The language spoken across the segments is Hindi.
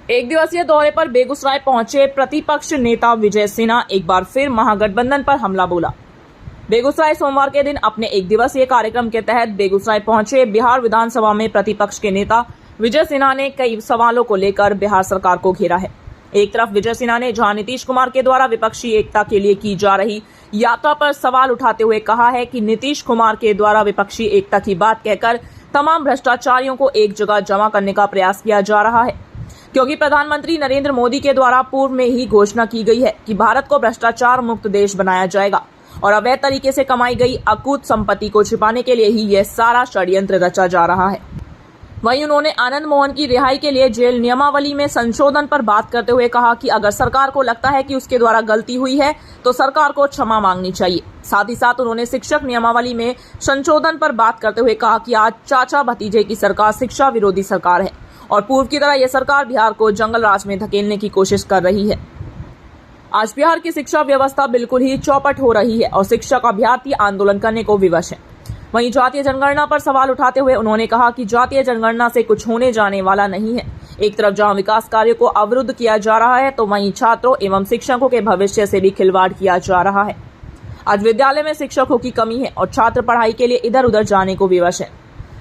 एक दिवसीय दौरे पर बेगूसराय पहुंचे प्रतिपक्ष नेता विजय सिन्हा एक बार फिर महागठबंधन पर हमला बोला। बेगूसराय सोमवार के दिन अपने एक दिवसीय कार्यक्रम के तहत बेगूसराय पहुंचे बिहार विधानसभा में प्रतिपक्ष के नेता विजय सिन्हा ने कई सवालों को लेकर बिहार सरकार को घेरा है। एक तरफ विजय सिन्हा ने जहां नीतीश कुमार के द्वारा विपक्षी एकता के लिए की जा रही यात्रा पर सवाल उठाते हुए कहा है कि नीतीश कुमार के द्वारा विपक्षी एकता की बात कहकर तमाम भ्रष्टाचारियों को एक जगह जमा करने का प्रयास किया जा रहा है, क्योंकि प्रधानमंत्री नरेंद्र मोदी के द्वारा पूर्व में ही घोषणा की गई है कि भारत को भ्रष्टाचार मुक्त देश बनाया जाएगा और अवैध तरीके से कमाई गई अकूत संपत्ति को छिपाने के लिए ही यह सारा षड्यंत्र रचा जा रहा है। वहीं उन्होंने आनंद मोहन की रिहाई के लिए जेल नियमावली में संशोधन पर बात करते हुए कहा कि अगर सरकार को लगता है कि उसके द्वारा गलती हुई है तो सरकार को क्षमा मांगनी चाहिए। साथ ही साथ उन्होंने शिक्षक नियमावली में संशोधन पर बात करते हुए कहा कि आज चाचा भतीजे की सरकार शिक्षा विरोधी सरकार है और पूर्व की तरह यह सरकार बिहार को जंगल राज में धकेलने की कोशिश कर रही है। आज बिहार की शिक्षा व्यवस्था बिल्कुल ही चौपट हो रही है और शिक्षक अभ्यर्थी आंदोलन करने को विवश है। वहीं जातीय जनगणना पर सवाल उठाते हुए उन्होंने कहा कि जातीय जनगणना से कुछ होने जाने वाला नहीं है। एक तरफ जहां विकास कार्यों को अवरुद्ध किया जा रहा है तो वहीं छात्रों एवं शिक्षकों के भविष्य से भी खिलवाड़ किया जा रहा है। आज विद्यालय में शिक्षकों की कमी है और छात्र पढ़ाई के लिए इधर उधर जाने को विवश है।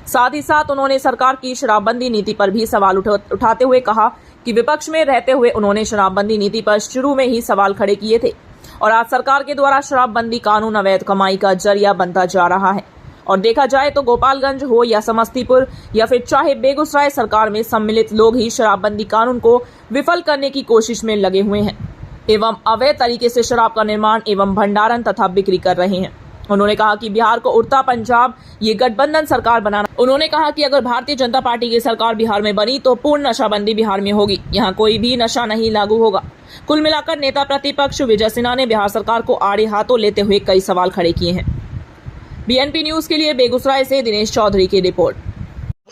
साथ ही साथ उन्होंने सरकार की शराबबंदी नीति पर भी सवाल उठाते हुए कहा कि विपक्ष में रहते हुए उन्होंने शराबबंदी नीति पर शुरू में ही सवाल खड़े किए थे और आज सरकार के द्वारा शराबबंदी कानून अवैध कमाई का जरिया बनता जा रहा है। और देखा जाए तो गोपालगंज हो या समस्तीपुर या फिर चाहे बेगूसराय, सरकार में सम्मिलित लोग ही शराबबंदी कानून को विफल करने की कोशिश में लगे हुए हैं एवं अवैध तरीके से शराब का निर्माण एवं भंडारण तथा बिक्री कर रहे हैं। उन्होंने कहा कि बिहार को उड़ता पंजाब ये गठबंधन सरकार बनाना। उन्होंने कहा कि अगर भारतीय जनता पार्टी की सरकार बिहार में बनी तो पूर्ण नशाबंदी बिहार में होगी, यहाँ कोई भी नशा नहीं लागू होगा। कुल मिलाकर नेता प्रतिपक्ष विजय सिन्हा ने बिहार सरकार को आड़े हाथों लेते हुए कई सवाल खड़े किए हैं। बीएनपी न्यूज के लिए बेगूसराय से दिनेश चौधरी की रिपोर्ट।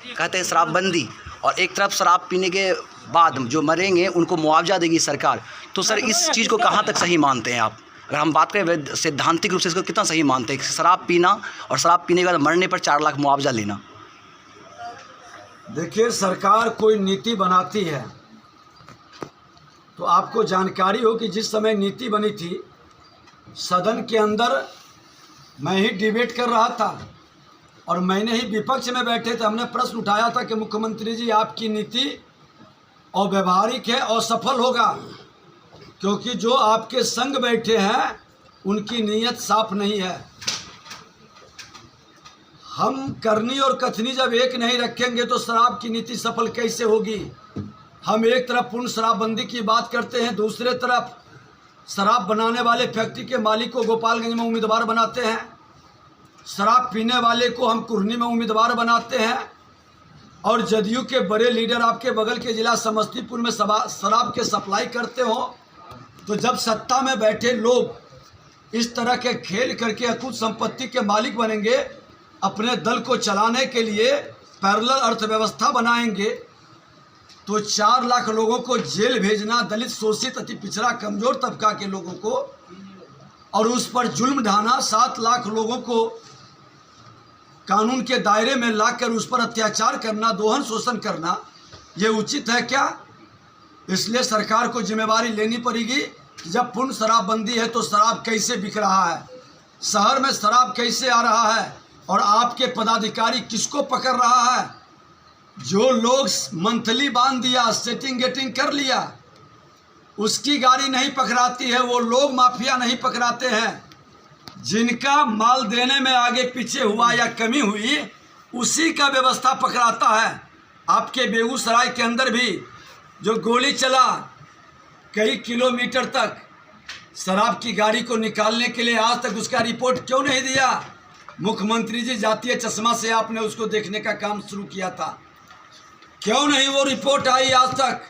कहते हैं शराबबंदी और एक तरफ शराब पीने के बाद जो मरेंगे उनको मुआवजा देगी सरकार, तो सर इस चीज़ को कहाँ तक सही मानते हैं आप? अगर हम बात करें सैद्धांतिक रूप से इसको कितना सही मानते हैं शराब पीना और शराब पीने के बाद मरने पर 4 लाख मुआवजा लेना? देखिए, सरकार कोई नीति बनाती है तो आपको जानकारी हो कि जिस समय नीति बनी थी सदन के अंदर मैं ही डिबेट कर रहा था और मैंने ही विपक्ष में बैठे थे। हमने प्रश्न उठाया था कि मुख्यमंत्री जी आपकी नीति अव्यवहारिक है और सफल होगा, क्योंकि जो आपके संग बैठे हैं उनकी नीयत साफ नहीं है। हम करनी और कथनी जब एक नहीं रखेंगे तो शराब की नीति सफल कैसे होगी? हम एक तरफ पूर्ण शराबबंदी की बात करते हैं, दूसरे तरफ शराब बनाने वाले फैक्ट्री के मालिक को गोपालगंज में उम्मीदवार बनाते हैं, शराब पीने वाले को हम कुर्नी में उम्मीदवार बनाते हैं और जदयू के बड़े लीडर आपके बगल के जिला समस्तीपुर में शराब के सप्लाई करते हो। तो जब सत्ता में बैठे लोग इस तरह के खेल करके अकूत संपत्ति के मालिक बनेंगे, अपने दल को चलाने के लिए पैरेलल अर्थव्यवस्था बनाएंगे, तो 4 लाख लोगों को जेल भेजना, दलित, शोषित, अति पिछड़ा, कमजोर तबका के लोगों को, और उस पर जुल्म ढाना, 7 लाख लोगों को कानून के दायरे में लाकर उस पर अत्याचार करना, दोहन शोषण करना, ये उचित है क्या? इसलिए सरकार को जिम्मेवारी लेनी पड़ेगी। जब पूर्ण शराबबंदी है तो शराब कैसे बिक रहा है, शहर में शराब कैसे आ रहा है और आपके पदाधिकारी किसको पकड़ रहा है? जो लोग मंथली बांध दिया, सेटिंग गेटिंग कर लिया, उसकी गाड़ी नहीं पकड़ाती है, वो लोग माफिया नहीं पकड़ाते हैं। जिनका माल देने में आगे पीछे हुआ या कमी हुई उसी का व्यवस्था पकड़ाता है। आपके बेगूसराय के अंदर भी जो गोली चला कई किलोमीटर तक शराब की गाड़ी को निकालने के लिए, आज तक उसका रिपोर्ट क्यों नहीं दिया? मुख्यमंत्री जी जातीय चश्मा से आपने उसको देखने का काम शुरू किया था, क्यों नहीं वो रिपोर्ट आई आज तक?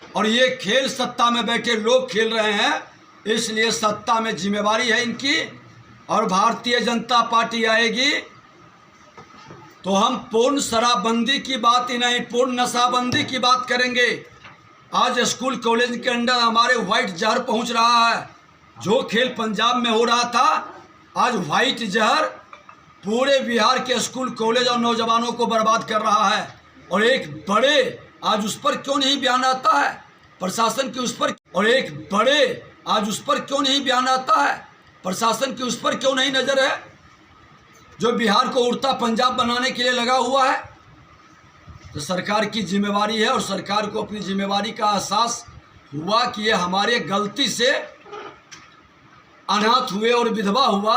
और ये खेल सत्ता में बैठे लोग खेल रहे हैं, इसलिए सत्ता में जिम्मेवारी है इनकी। और भारतीय जनता पार्टी आएगी तो हम पूर्ण शराबबंदी की बात ही नहीं, पूर्ण नशाबंदी की बात करेंगे। आज स्कूल कॉलेज के अंदर हमारे व्हाइट जहर पहुंच रहा है। जो खेल पंजाब में हो रहा था, आज व्हाइट जहर पूरे बिहार के स्कूल कॉलेज और नौजवानों को बर्बाद कर रहा है। और एक बड़े आज उस पर क्यों नहीं बयान आता है? प्रशासन की उस पर, और एक बड़े आज उस पर क्यों नहीं बयान आता है? प्रशासन की उस पर क्यों नहीं नजर है, जो बिहार को उड़ता पंजाब बनाने के लिए लगा हुआ है? तो सरकार की जिम्मेवारी है, और सरकार को अपनी जिम्मेवारी का एहसास हुआ कि ये हमारे गलती से अनाथ हुए और विधवा हुआ,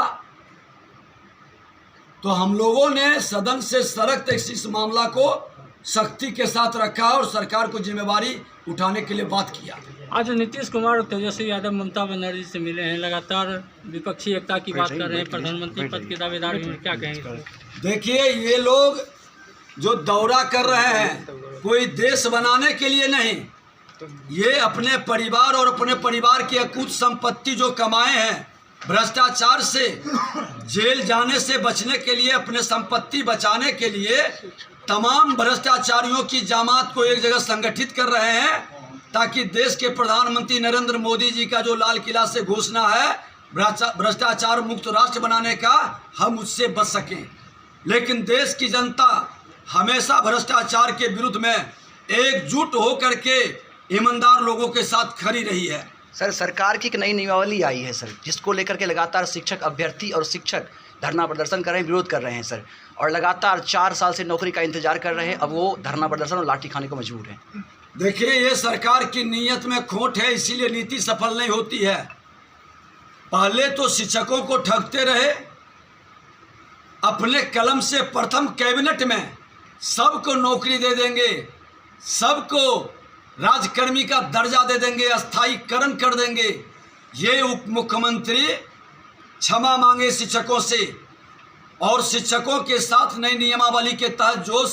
तो हम लोगों ने सदन से सख्त इस मामला को सख्ती के साथ रखा और सरकार को जिम्मेवारी उठाने के लिए बात किया। आज नीतीश कुमार और तेजस्वी यादव ममता बनर्जी से मिले हैं, लगातार विपक्षी एकता की बात कर रहे हैं, प्रधानमंत्री पद के दावेदार भी हैं, क्या कहेंगे? देखिए, ये लोग जो दौरा कर रहे हैं कोई देश बनाने के लिए नहीं, ये अपने परिवार और अपने परिवार की अकूत संपत्ति जो कमाए हैं भ्रष्टाचार से, जेल जाने से बचने के लिए, अपने संपत्ति बचाने के लिए तमाम भ्रष्टाचारियों की जमात को एक जगह संगठित कर रहे हैं, ताकि देश के प्रधानमंत्री नरेंद्र मोदी जी का जो लाल किला से घोषणा है भ्रष्टाचार मुक्त राष्ट्र बनाने का, हम उससे बच सकें। लेकिन देश की जनता हमेशा भ्रष्टाचार के विरुद्ध में एकजुट होकर के ईमानदार लोगों के साथ खड़ी रही है। सर, सरकार की एक नई नियमावली आई है सर, जिसको लेकर के लगातार शिक्षक अभ्यर्थी और शिक्षक धरना प्रदर्शन कर रहे हैं, विरोध कर रहे हैं सर, और लगातार 4 साल से नौकरी का इंतजार कर रहे हैं। अब वो धरना प्रदर्शन और लाठी खाने को मजबूर हैं। देखिए, ये सरकार की नीयत में खोट है, इसीलिए नीति सफल नहीं होती है। पहले तो शिक्षकों को ठगते रहे, अपने कलम से प्रथम कैबिनेट में सबको नौकरी दे देंगे, सबको राजकर्मी का दर्जा दे देंगे, अस्थायीकरण कर देंगे। ये उप मुख्यमंत्री क्षमा मांगे शिक्षकों से, और शिक्षकों के साथ नई नियमावली के तहत जो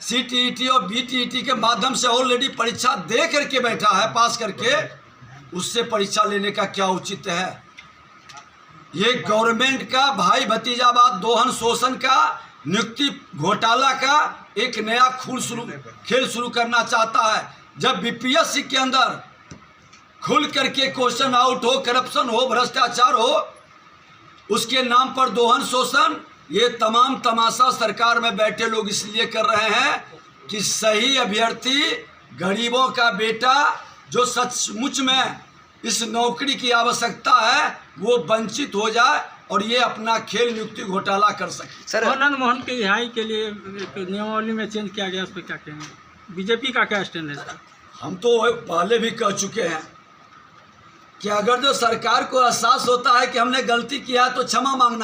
CTET और BTET के माध्यम से ऑलरेडी परीक्षा दे करके बैठा है, पास करके, उससे परीक्षा लेने का क्या औचित्य है? ये गवर्नमेंट का भाई भतीजावाद, दोहन शोषण का, नियुक्ति घोटाला का एक नया खेल शुरू करना चाहता है। जब BPSC के अंदर खुल करके क्वेश्चन आउट हो, करप्शन हो, भ्रष्टाचार हो, उसके नाम पर दोहन शोषण, ये तमाम तमाशा सरकार में बैठे लोग इसलिए कर रहे हैं कि सही अभ्यर्थी, गरीबों का बेटा, जो सचमुच में इस नौकरी की आवश्यकता है, वो वंचित हो जाए और ये अपना खेल नियुक्ति घोटाला कर सके। सर, आनंद मोहन की रिहाई के लिए नियमावली में चेंज किया गया, उस पर क्या कहेंगे? बीजेपी का क्या स्टैंड है सर? हम तो पहले भी कह चुके हैं कि अगर जो सरकार को एहसास होता है कि हमने गलती किया है तो क्षमा मांगना